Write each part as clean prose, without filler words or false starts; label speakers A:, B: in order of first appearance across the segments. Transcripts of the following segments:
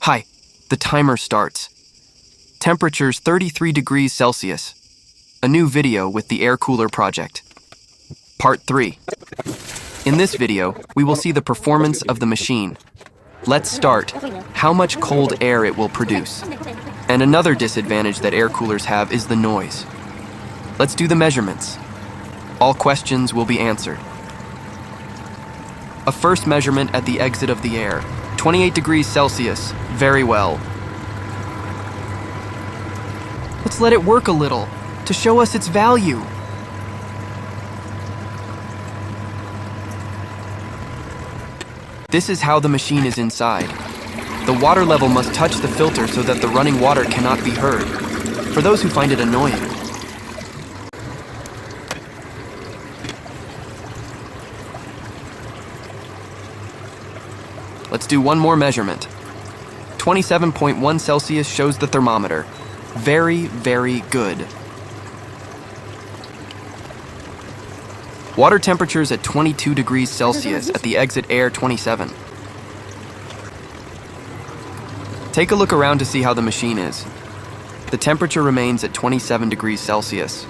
A: Hi, the timer starts. Temperatures 33 degrees Celsius. A new video with the air cooler project. Part 3. In this video, we will see the performance of the machine. Let's start. How much cold air it will produce. And another disadvantage that air coolers have is the noise. Let's do the measurements. All questions will be answered. A first measurement at the exit of the air. 28 degrees Celsius. Very well. Let's let it work a little to show us its value. This is how the machine is inside. The water level must touch the filter so that the running water cannot be heard, for those who find it annoying. Let's do one more measurement. 27.1 Celsius shows the thermometer. Very, very good. Water temperatures at 22 degrees Celsius at the exit air 27. Take a look around to see how the machine is. The temperature remains at 27 degrees Celsius.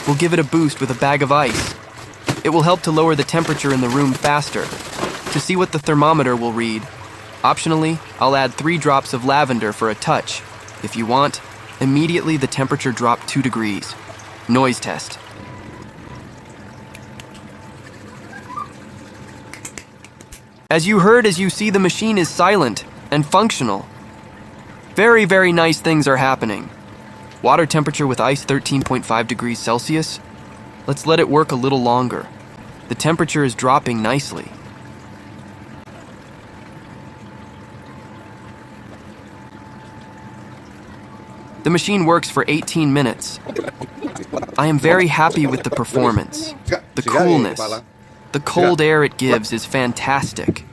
A: We'll give it a boost with a bag of ice. It will help to lower the temperature in the room faster. To see what the thermometer will read, optionally, I'll add 3 drops of lavender for a touch. If you want, immediately the temperature dropped 2 degrees. Noise test. As you heard, as you see, the machine is silent and functional. Very, very nice things are happening. Water temperature with ice 13.5 degrees Celsius. Let's let it work a little longer. The temperature is dropping nicely. The machine works for 18 minutes. I am very happy with the performance. The coolness, the cold air it gives is fantastic.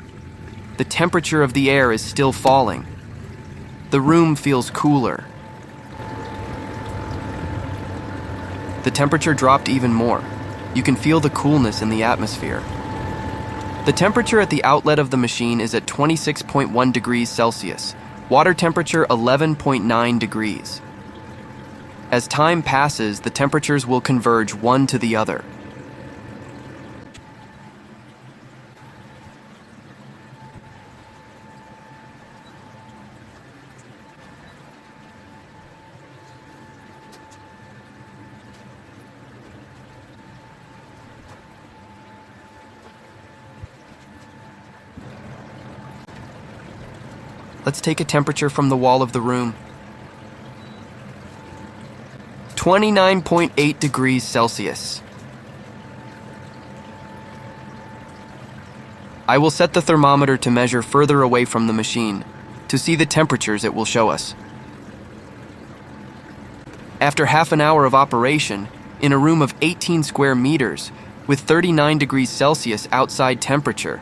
A: The temperature of the air is still falling. The room feels cooler. The temperature dropped even more. You can feel the coolness in the atmosphere. The temperature at the outlet of the machine is at 26.1 degrees Celsius. Water temperature 11.9 degrees. As time passes, the temperatures will converge one to the other. Let's take a temperature from the wall of the room. 29.8 degrees Celsius. I will set the thermometer to measure further away from the machine to see the temperatures it will show us. After half an hour of operation, in a room of 18 square meters with 39 degrees Celsius outside temperature,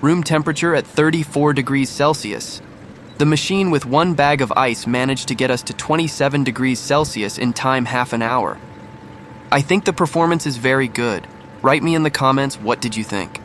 A: room temperature at 34 degrees Celsius, the machine with 1 bag of ice managed to get us to 27 degrees Celsius in time half an hour. I think the performance is very good. Write me in the comments, what did you think?